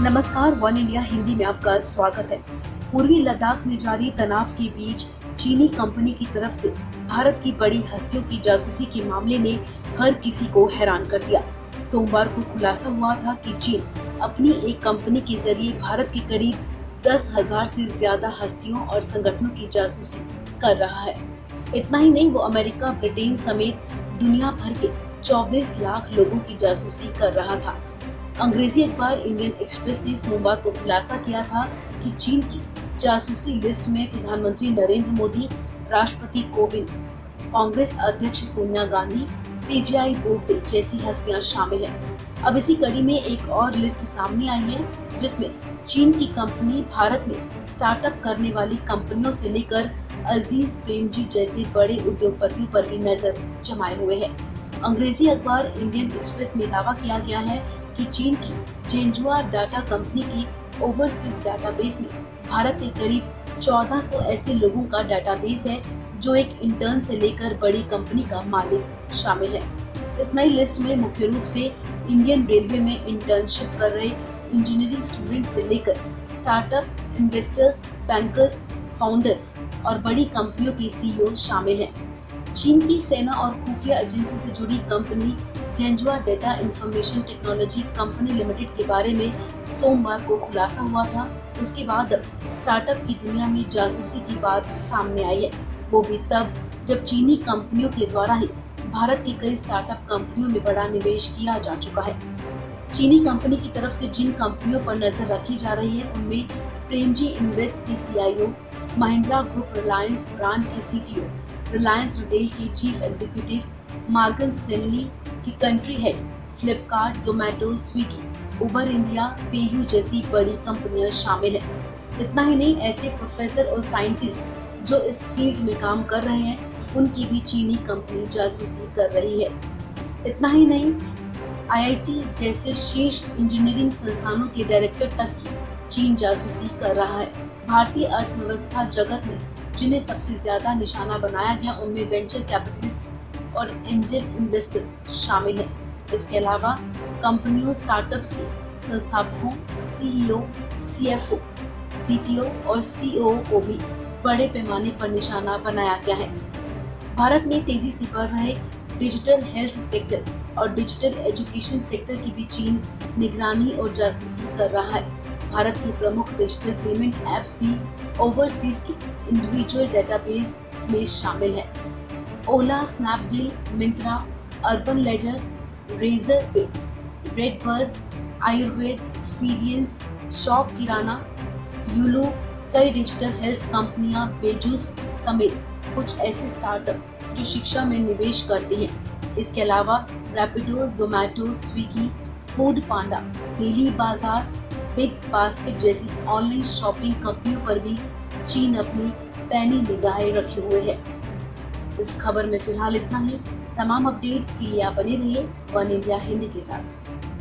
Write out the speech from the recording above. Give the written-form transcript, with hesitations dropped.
नमस्कार, one India Hindi में आपका स्वागत है। पूर्वी लद्दाख में जारी तनाव के बीच चीनी कंपनी की तरफ से भारत की बड़ी हस्तियों की जासूसी के मामले ने हर किसी को हैरान कर दिया। सोमवार को खुलासा हुआ था कि चीन अपनी एक कंपनी के जरिए भारत के करीब 10,000 से ज्यादा हस्तियों और संगठनों की जासूसी कर रहा है। इतना ही नहीं, वो अमेरिका, ब्रिटेन समेत दुनिया भर के 24 लाख लोगों की जासूसी कर रहा था। अंग्रेजी अखबार इंडियन एक्सप्रेस ने सोमवार को खुलासा किया था कि चीन की जासूसी लिस्ट में प्रधानमंत्री नरेंद्र मोदी, राष्ट्रपति कोविंद, कांग्रेस अध्यक्ष सोनिया गांधी, सीजेआई बोबडे जैसी हस्तियां शामिल हैं। अब इसी कड़ी में एक और लिस्ट सामने आई है जिसमें चीन की कंपनी भारत में स्टार्टअप करने वाली कंपनियों से लेकर अजीज प्रेमजी जैसे बड़े उद्योगपतियों पर भी नजर जमाए हुए है। अंग्रेजी अखबार इंडियन एक्सप्रेस में दावा किया गया है कि चीन की जेंजुआ डाटा कंपनी की ओवरसीज डाटाबेस में भारत के करीब 1400 ऐसे लोगों का डाटाबेस है जो एक इंटर्न से लेकर बड़ी कंपनी का मालिक शामिल है। इस नई लिस्ट में मुख्य रूप से इंडियन रेलवे में इंटर्नशिप कर रहे इंजीनियरिंग स्टूडेंट से लेकर स्टार्टअप इन्वेस्टर्स, बैंकर्स, फाउंडर्स और बड़ी कंपनियों के सीईओ शामिल हैं। चीन की सेना और खुफिया एजेंसी से जुड़ी company Zhenhua data information technology company limited के बारे में सोमवार को खुलासा हुआ था। उसके बाद स्टार्टअप की दुनिया में जासूसी की बात सामने आई है, वो भी तब जब चीनी कंपनियों के द्वारा ही भारत की कई स्टार्टअप कंपनियों में बड़ा निवेश किया जा चुका है। चीनी कंपनी की तरफ से जिन कंपनियों पर नजर रखी जा रही है उनमें प्रेमजी इन्वेस्ट के CEO, Mahindra group Reliance brand के सीटीओ, रिलायंस रिटेल के चीफ एग्जीक्यूटिव, मॉर्गन स्टैनली की country head, Flipkart, Zomato, Swiggy, उबर इंडिया, पेयू जैसी बड़ी कंपनियां शामिल हैं। इतना ही नहीं, ऐसे प्रोफेसर और साइंटिस्ट जो इस फील्ड में काम कर रहे हैं उनकी भी चीनी कंपनी जासूसी कर रही है। इतना ही नहीं, आईआईटी जैसे शीर्ष इंजीनियरिंग संस्थानों के डायरेक्टर तक की चीन जासूसी कर रहा है। भारतीय अर्थव्यवस्था जगत में जिन्हें सबसे ज्यादा निशाना बनाया गया उनमें वेंचर कैपिटलिस्ट और एंजल इन्वेस्टर्स शामिल हैं। इसके अलावा कंपनियों, स्टार्टअप्स के संस्थापकों, सीईओ, सीएफओ, सीटीओ और सीओओ को भी बड़े पैमाने पर निशाना बनाया गया है। भारत में तेजी से बढ़ रहे डिजिटल हेल्थ सेक्टर और डिजिटल एजुकेशन सेक्टर की भी चीन निगरानी और जासूसी कर रहा है। भारत के प्रमुख डिजिटल पेमेंट ऐप्स भी ओवरसीज की इंडिविजुअल डेटाबेस में शामिल है। Ola, Snapdeal, Myntra, Urban Ladder, Razorpay, Redbus, Ayurveda, Experience, Shop Kirana, Yulu, कई डिजिटल हेल्थ कंपनियां, बेजूस समेत कुछ ऐसे स्टार्टअप जो शिक्षा में निवेश करते हैं। इसके अलावा रैपिडो, जोमेटो, स्विगी, फूड पांडा, डेली बाजार, बिग बास्केट जैसी ऑनलाइन शॉपिंग कंपनियों पर भी चीन अपनी पैनी निगाहें रखे हुए है। इस खबर में फिलहाल इतना ही। तमाम अपडेट्स के लिए आप बने रहिए वन इंडिया हिंदी के साथ।